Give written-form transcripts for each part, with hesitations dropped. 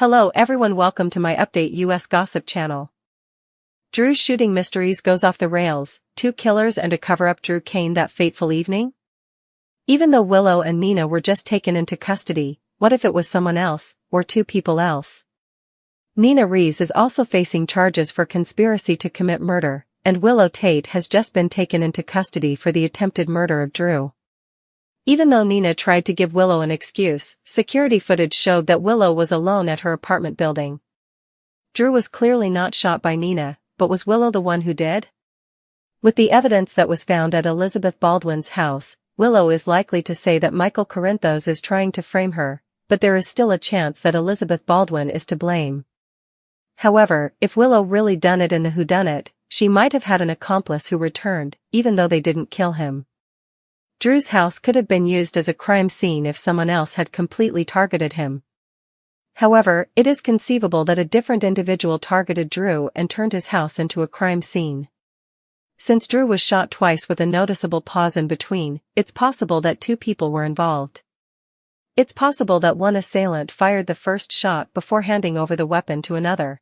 Hello everyone, welcome to my update US gossip channel. Drew's shooting mysteries goes off the rails, 2 killers and a cover-up drew Kane that fateful evening? Even though Willow and Nina were just taken into custody, what if it was someone else, or 2 people else? Nina Reeves is also facing charges for conspiracy to commit murder, and Willow Tate has just been taken into custody for the attempted murder of Drew. Even though Nina tried to give Willow an excuse, security footage showed that Willow was alone at her apartment building. Drew was clearly not shot by Nina, but was Willow the one who did? With the evidence that was found at Elizabeth Baldwin's house, Willow is likely to say that Michael Corinthos is trying to frame her, but there is still a chance that Elizabeth Baldwin is to blame. However, if Willow really done it in the whodunit, she might have had an accomplice who returned, even though they didn't kill him. Drew's house could have been used as a crime scene if someone else had completely targeted him. However, it is conceivable that a different individual targeted Drew and turned his house into a crime scene. Since Drew was shot twice with a noticeable pause in between, it's possible that 2 people were involved. It's possible that one assailant fired the first shot before handing over the weapon to another.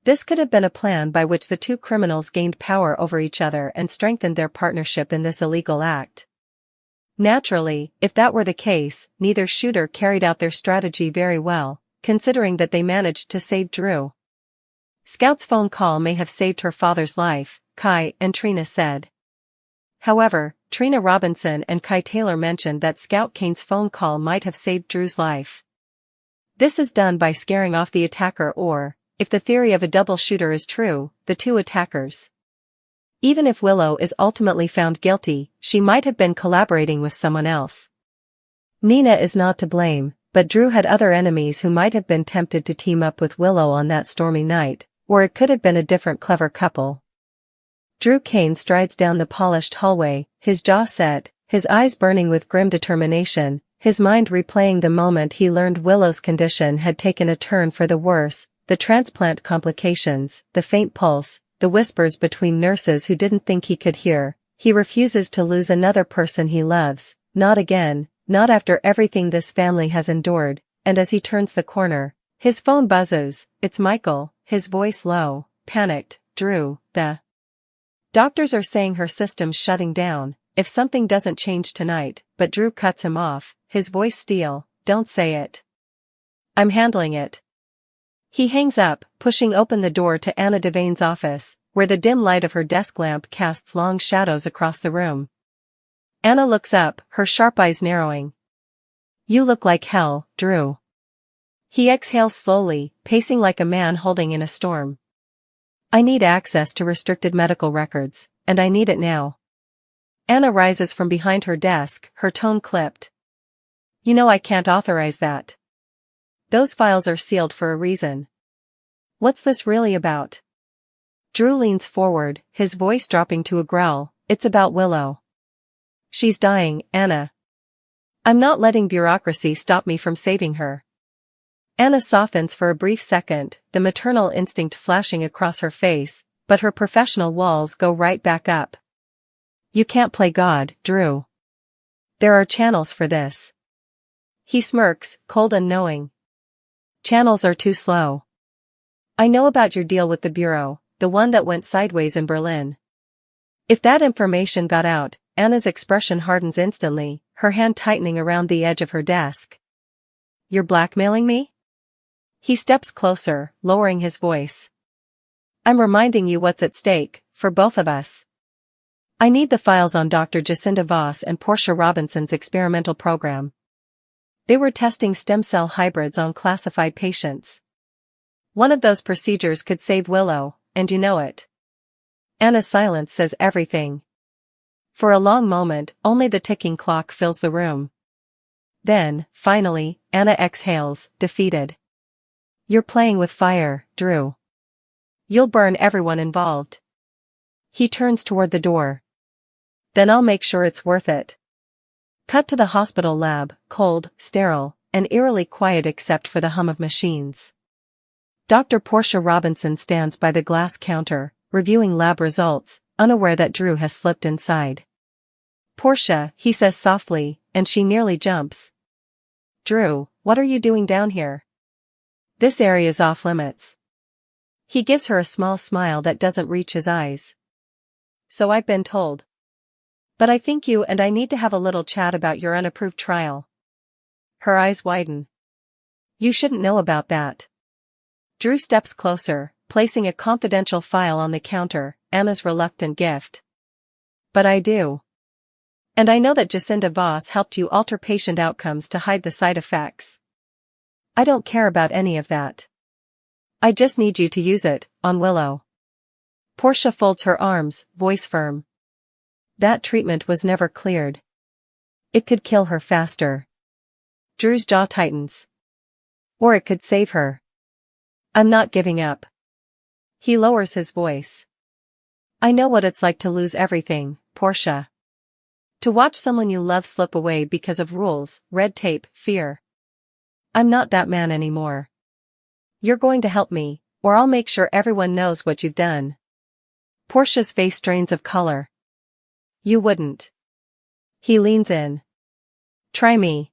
This could have been a plan by which the 2 criminals gained power over each other and strengthened their partnership in this illegal act. Naturally, if that were the case, neither shooter carried out their strategy very well, considering that they managed to save Drew. Scout's phone call may have saved her father's life, Kai and Trina said. However, Trina Robinson and Kai Taylor mentioned that Scout Kane's phone call might have saved Drew's life. This is done by scaring off the attacker or, if the theory of a double shooter is true, the 2 attackers. Even if Willow is ultimately found guilty, she might have been collaborating with someone else. Nina is not to blame, but Drew had other enemies who might have been tempted to team up with Willow on that stormy night, or it could have been a different clever couple. Drew Kane strides down the polished hallway, his jaw set, his eyes burning with grim determination, his mind replaying the moment he learned Willow's condition had taken a turn for the worse, the transplant complications, the faint pulse, the whispers between nurses who didn't think he could hear. He refuses to lose another person he loves, not again, not after everything this family has endured, and as he turns the corner, his phone buzzes. It's Michael, his voice low, panicked. Drew, the doctors are saying her system's shutting down, if something doesn't change tonight, but Drew cuts him off, his voice steel, don't say it. I'm handling it. He hangs up, pushing open the door to Anna Devane's office, where the dim light of her desk lamp casts long shadows across the room. Anna looks up, her sharp eyes narrowing. You look like hell, Drew. He exhales slowly, pacing like a man holding in a storm. I need access to restricted medical records, and I need it now. Anna rises from behind her desk, her tone clipped. You know I can't authorize that. Those files are sealed for a reason. What's this really about? Drew leans forward, his voice dropping to a growl. It's about Willow. She's dying, Anna. I'm not letting bureaucracy stop me from saving her. Anna softens for a brief second, the maternal instinct flashing across her face, but her professional walls go right back up. You can't play God, Drew. There are channels for this. He smirks, cold and knowing. Channels are too slow. I know about your deal with the Bureau, the one that went sideways in Berlin. If that information got out, Anna's expression hardens instantly, her hand tightening around the edge of her desk. You're blackmailing me? He steps closer, lowering his voice. I'm reminding you what's at stake, for both of us. I need the files on Dr. Jacinta Voss and Portia Robinson's experimental program. They were testing stem cell hybrids on classified patients. One of those procedures could save Willow, and you know it. Anna's silence says everything. For a long moment, only the ticking clock fills the room. Then, finally, Anna exhales, defeated. You're playing with fire, Drew. You'll burn everyone involved. He turns toward the door. Then I'll make sure it's worth it. Cut to the hospital lab, cold, sterile, and eerily quiet except for the hum of machines. Dr. Portia Robinson stands by the glass counter, reviewing lab results, unaware that Drew has slipped inside. Portia, he says softly, and she nearly jumps. Drew, what are you doing down here? This area's off limits. He gives her a small smile that doesn't reach his eyes. So I've been told. But I think you and I need to have a little chat about your unapproved trial. Her eyes widen. You shouldn't know about that. Drew steps closer, placing a confidential file on the counter, Anna's reluctant gift. But I do. And I know that Jacinta Voss helped you alter patient outcomes to hide the side effects. I don't care about any of that. I just need you to use it, on Willow. Portia folds her arms, voice firm. That treatment was never cleared. It could kill her faster. Drew's jaw tightens. Or it could save her. I'm not giving up. He lowers his voice. I know what it's like to lose everything, Portia. To watch someone you love slip away because of rules, red tape, fear. I'm not that man anymore. You're going to help me, or I'll make sure everyone knows what you've done. Portia's face drains of color. You wouldn't. He leans in. Try me.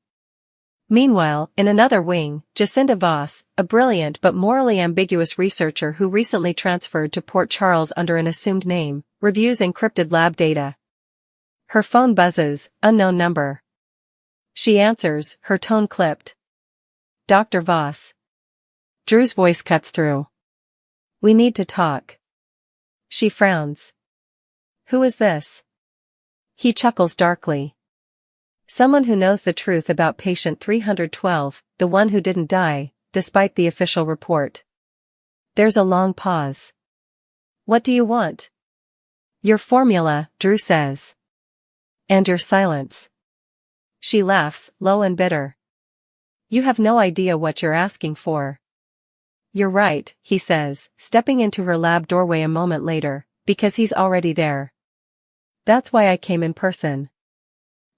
Meanwhile, in another wing, Jacinta Voss, a brilliant but morally ambiguous researcher who recently transferred to Port Charles under an assumed name, reviews encrypted lab data. Her phone buzzes, unknown number. She answers, her tone clipped. Dr. Voss. Drew's voice cuts through. We need to talk. She frowns. Who is this? He chuckles darkly. Someone who knows the truth about patient 312, the one who didn't die, despite the official report. There's a long pause. What do you want? Your formula, Drew says. And your silence. She laughs, low and bitter. You have no idea what you're asking for. You're right, he says, stepping into her lab doorway a moment later, because he's already there. That's why I came in person.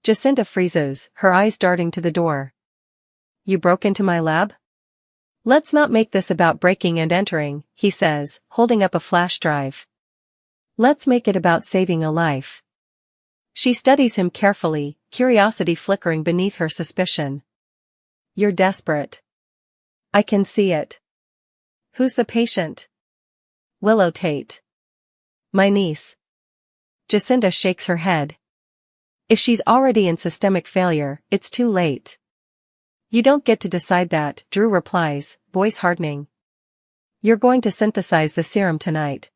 Jacinta freezes, her eyes darting to the door. You broke into my lab? Let's not make this about breaking and entering, he says, holding up a flash drive. Let's make it about saving a life. She studies him carefully, curiosity flickering beneath her suspicion. You're desperate. I can see it. Who's the patient? Willow Tate. My niece. Jacinta shakes her head. If she's already in systemic failure, it's too late. You don't get to decide that, Drew replies, voice hardening. You're going to synthesize the serum tonight.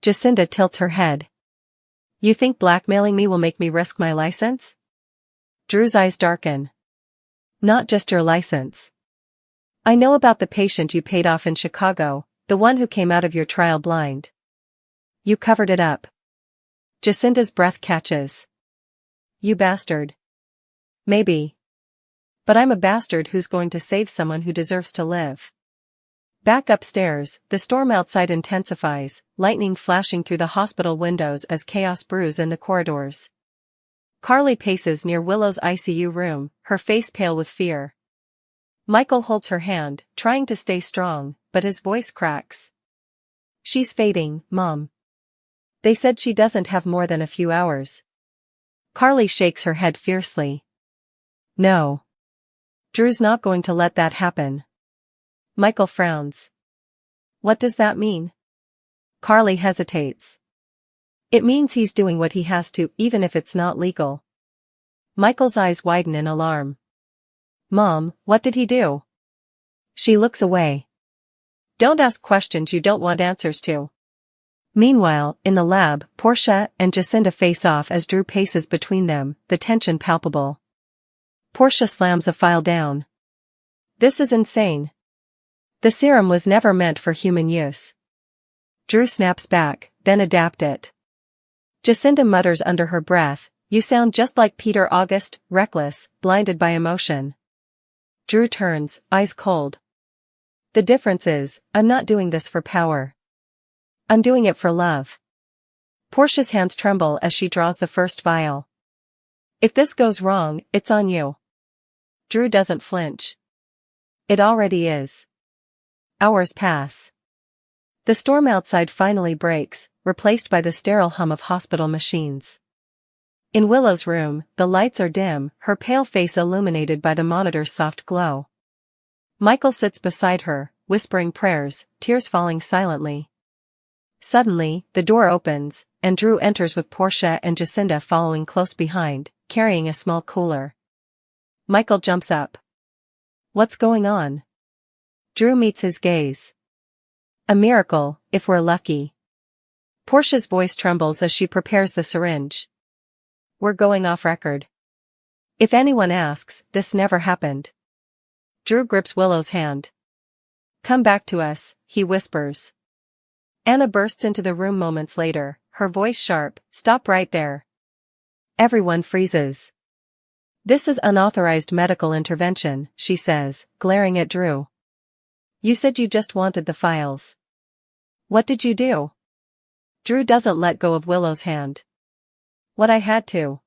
Jacinta tilts her head. You think blackmailing me will make me risk my license? Drew's eyes darken. Not just your license. I know about the patient you paid off in Chicago, the one who came out of your trial blind. You covered it up. Jacinta's breath catches. You bastard. Maybe. But I'm a bastard who's going to save someone who deserves to live. Back upstairs, the storm outside intensifies, lightning flashing through the hospital windows as chaos brews in the corridors. Carly paces near Willow's ICU room, her face pale with fear. Michael holds her hand, trying to stay strong, but his voice cracks. She's fading, Mom. They said she doesn't have more than a few hours. Carly shakes her head fiercely. No. Drew's not going to let that happen. Michael frowns. What does that mean? Carly hesitates. It means he's doing what he has to, even if it's not legal. Michael's eyes widen in alarm. Mom, what did he do? She looks away. Don't ask questions you don't want answers to. Meanwhile, in the lab, Portia and Jacinta face off as Drew paces between them, the tension palpable. Portia slams a file down. This is insane. The serum was never meant for human use. Drew snaps back, then adapt it. Jacinta mutters under her breath, you sound just like Peter August, reckless, blinded by emotion. Drew turns, eyes cold. The difference is, I'm not doing this for power. I'm doing it for love. Portia's hands tremble as she draws the first vial. If this goes wrong, it's on you. Drew doesn't flinch. It already is. Hours pass. The storm outside finally breaks, replaced by the sterile hum of hospital machines. In Willow's room, the lights are dim, her pale face illuminated by the monitor's soft glow. Michael sits beside her, whispering prayers, tears falling silently. Suddenly, the door opens, and Drew enters with Portia and Jacinta following close behind, carrying a small cooler. Michael jumps up. What's going on? Drew meets his gaze. A miracle, if we're lucky. Portia's voice trembles as she prepares the syringe. We're going off record. If anyone asks, this never happened. Drew grips Willow's hand. Come back to us, he whispers. Anna bursts into the room moments later, her voice sharp, stop right there. Everyone freezes. This is unauthorized medical intervention, she says, glaring at Drew. You said you just wanted the files. What did you do? Drew doesn't let go of Willow's hand. What I had to.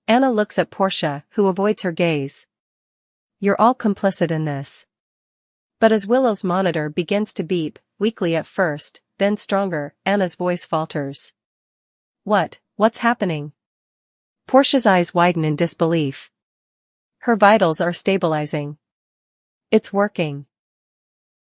Anna looks at Portia, who avoids her gaze. You're all complicit in this. But as Willow's monitor begins to beep, weakly at first, then stronger, Anna's voice falters. What's happening? Portia's eyes widen in disbelief. Her vitals are stabilizing. It's working.